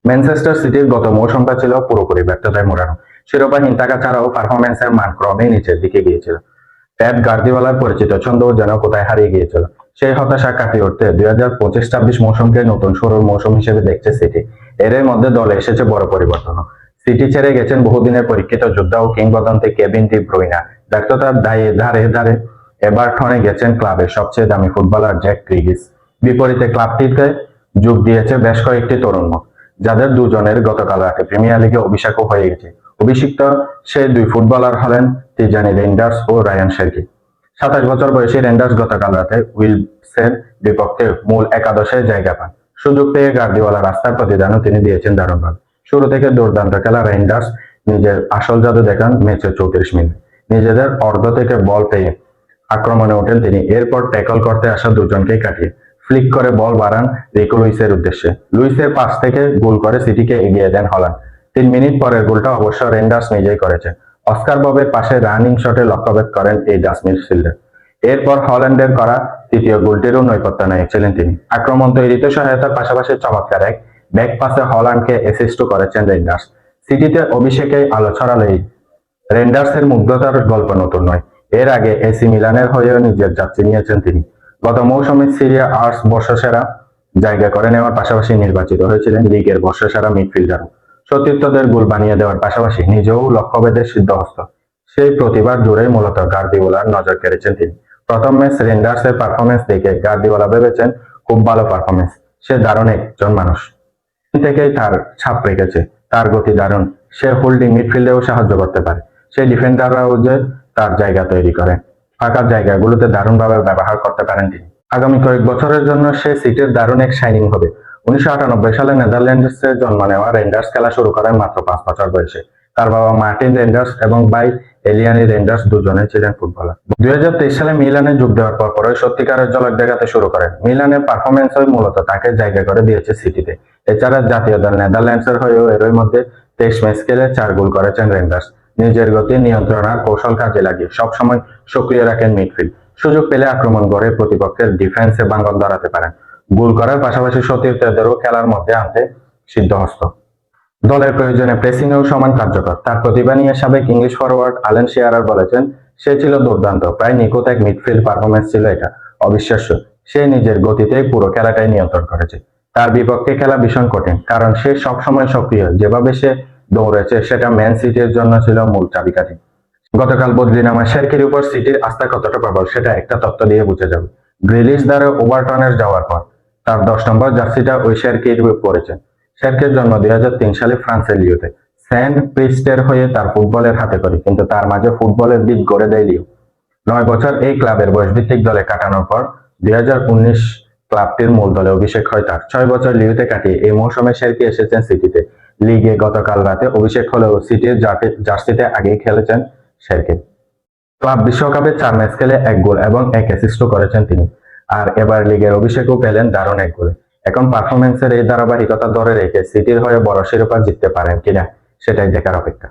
Manchester সিটির গত মৌসুমটা ছিল পুরোপুরি ব্যর্থতায় মোড়ানো। শিরোপাহীন থাকা ছাড়াও পারফরম্যান্সের মান ক্রমেই নিচের দিকে গিয়েছিল। পেপ গার্দিওলার পরিচিত ছন্দও যেন কোথায় হারিয়ে গিয়েছিল। সেই হতাশা কাটিয়ে উঠতে 2025-26 মৌসুমকে নতুন শুরুর মৌসুম হিসেবে দেখছে সিটি। এরই মধ্যে দলে এসেছে বড় পরিবর্তন। সিটি ছেড়ে গেছেন বহুদিনের পরীক্ষিত যোদ্ধা ও কিংবদন্তি কেভিন ডি ব্রুইনা। ব্যর্থতার ধারে ধারে এভারটনে গেছেন ক্লাবের সবচেয়ে দামি ফুটবলার জ্যাক গ্রিলিশ। বিপরীতে ক্লাবটিতে যোগ দিয়েছে বেশ কয়েকটি তরুণ মুখ, যাদের দুজনের গতকাল রাতে প্রিমিয়ার লিগে অভিষেকও হয়ে গেছে। অভিষিক্ত সেই দুই ফুটবলার হলেন তিজানি রেইন্ডার্স ও রায়ান শেরকি। 27 বছর বয়সী রেইন্ডার্স গতকাল রাতে উইলসের বিপক্ষে মূল একাদশে জায়গা পান। সুযোগ পেয়ে গার্দিওলা রাস্তার প্রতিদানও তিনি দিয়েছেন দারুণভাবে। শুরু থেকে দুর্দান্ত খেলা রেইন্ডার্স নিজের আসল জাদু দেখান ম্যাচের 34 মিনিট। নিজেদের অর্ধ থেকে বল পেয়ে আক্রমণে ওঠেন তিনি। এরপর ট্যাকল করতে আসা দুজনকেই কাটিয়ে ফ্লিক করে বল বাড়ান রিকো লুইসের উদ্দেশ্যে। লুইসের পাস থেকে গোল করে সিটিকে এগিয়ে দেন হল্যান্ড। 3 মিনিট পরের গোলটা অবশ্য রেইন্ডার্স নিজেই করেছে। অস্কার ববের পাশে রানিং শটে লক্ষ্যভেদ করেন এই ডাচ মিডফিল্ডার। এরপর হল্যান্ডের করা তৃতীয় গোলটিরও নৈপথ্য নিয়েছিলেন তিনি। আক্রমণ তৈরিতে সহায়তার পাশাপাশি চমৎকার এক ব্যাক পাসে হল্যান্ডকে অ্যাসিস্টও করেছেন রেইন্ডার্স। সিটিতে অভিষেকেই আলো ছড়ালেই রেইন্ডার্সের মুগ্ধতার গল্প নতুন নয়। এর আগে এসি মিলানের হয়েও নিজের যাত্রী নিয়েছেন তিনি। গত মৌসুমে সিরিয়া আর্টস বর্ষসেরা জায়গা করে নেওয়ার পাশাপাশি নির্বাচিত হয়েছিলেন লিগের বর্ষসেরা মিডফিল্ডারও। সতীর্থদের গোল বানিয়ে দেওয়ার পাশাপাশি নিজেও লক্ষ্যভেদের সিদ্ধহস্ত। সেই প্রতিভার জোরেই মূলত গার্দিওলার নজর কেড়েছেন তিনি। প্রথম ম্যাচ রেইন্ডার্সের পারফরমেন্স দেখে গার্দিওলা ভেবেছেন খুব ভালো পারফরমেন্স, সে দারুণ একজন মানুষ। থেকেই তার ছাপ রেখেছে, তার গতি দারুণ, সে হোল্ডিং মিডফিল্ডেও সাহায্য করতে পারে। সেই ডিফেন্ডাররাও যে তার জায়গা তৈরি করে, ফাঁকা জায়গাগুলোতে দারুণভাবে ব্যবহার করতে পারেন তিনি। আগামী কয়েক বছরের জন্য সে সিটির দারুণ এক শাইনিং হবে। 1998 সালে নেদারল্যান্ডসে জন্ম নেওয়া রেইন্ডার্স খেলা শুরু করেন মাত্র 5 বছর বয়সে। তার বাবা মার্টিন রেইন্ডার্স এবং ভাই এলিয়ানি রেইন্ডার্স দুজনে ছিলেন ফুটবলার। 2023 সালে মিলানে যোগ দেওয়ার পরই সত্যিকারের ঝলক দেখাতে শুরু করেন। মিলানের পারফরমেন্সই মূলত তাকে জায়গা করে দিয়েছে সিটিতে। এছাড়া জাতীয় দল নেদারল্যান্ডসের হয়েও এরই মধ্যে 23 ম্যাচ খেলে 4 গোল করেছেন রেইন্ডার্স। নিজের গতি নিয়ন্ত্রণ আর কৌশল কাজে লাগিয়ে সবসময় সক্রিয় রাখেন মিডফিল্ড। সুযোগ পেলে আক্রমণ গড়ে প্রতিপক্ষের ডিফেন্সে ভাঙন ধরাতে পারেন। গোল করার পাশাপাশি সতীর্থদেরও খেলার মধ্যে আনতে সিদ্ধহস্ত। দলের প্রয়োজনে প্রেসিংয়েও সমান কার্যকর। তার প্রতিভা নিয়ে সাবেক ইংলিশ ফরওয়ার্ড অ্যালেন শিয়ারার বলেছেন, সে ছিল দুর্দান্ত, প্রায় নিখুঁত এক মিডফিল্ড পারফরমেন্স ছিল এটা। অবিশ্বাস্য, সে নিজের গতিতেই পুরো খেলাটাই নিয়ন্ত্রণ করেছে। তার বিপক্ষে খেলা ভীষণ কঠিন, কারণ সে সবসময় সক্রিয়। যেভাবে সে দৌড়েছে সেটা ম্যান সিটির জন্য ছিল মূল চাবিকাঠি। গতকাল বদলিনামা শেরকির উপর সিটির আস্থা কতটা প্রবল সেটা একটা তথ্য দিয়ে বুঝে যাবে। গ্রিলিশ দ্বারা ওভারটনের যাওয়ার পর তার 10 নম্বর জার্সিটা ওই শেরকির পরেছেন। শেরকির জন্ম 2003 সালে ফ্রান্সের লিওতে। সেন্ট প্রিস্টের হয়ে তার ফুটবলের হাতে করে, কিন্তু তার মাঝে ফুটবলের বীজ গড়ে দেয় লিও। 9 বছর এই ক্লাবের বয়সভিত্তিক দলে কাটানোর পর 2019 ক্লাবটির মূল দলে অভিষেক হয় তার। 6 বছর লিওতে কাটিয়ে এই মৌসুমে শেরকি এসেছেন সিটিতে। লিগে গতকাল রাতে অভিষেক হলেও সিটির জার্সিতে আগেই খেলেছেন শেরকি। ক্লাব বিশ্বকাপে 4 ম্যাচ খেলে 1 গোল এবং 1 অ্যাসিস্টও করেছেন তিনি। আর এবার লিগের অভিষেকও পেলেন দারুণ 1 গোলে। এখন পারফরমেন্সের এই ধারাবাহিকতা ধরে রেখে সিটির হয়ে বড় শিরোপা জিততে পারেন কিনা সেটাই দেখার অপেক্ষা।